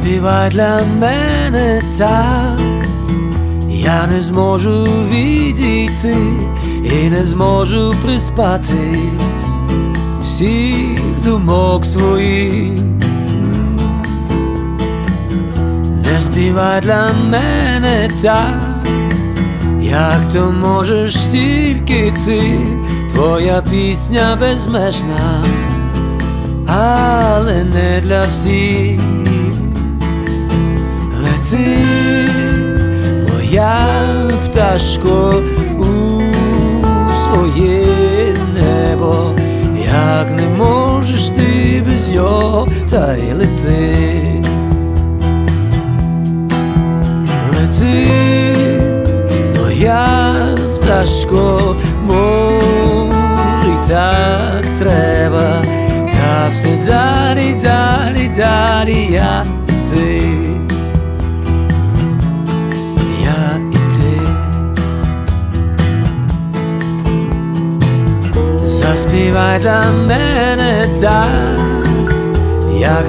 Заспівай для мене так, я не зможу відійти і не зможу приспати всіх думок своїх. Не співай для мене так, як то можеш тільки ти, твоя пісня безмежна, але не для всіх. Лети, моя пташко, у своє небо, як не можеш ти без нього, та й лети. Лети, моя пташко, може й так треба, та все далі, далі, далі я і ти. Я і ти. Заспівай для мене так, як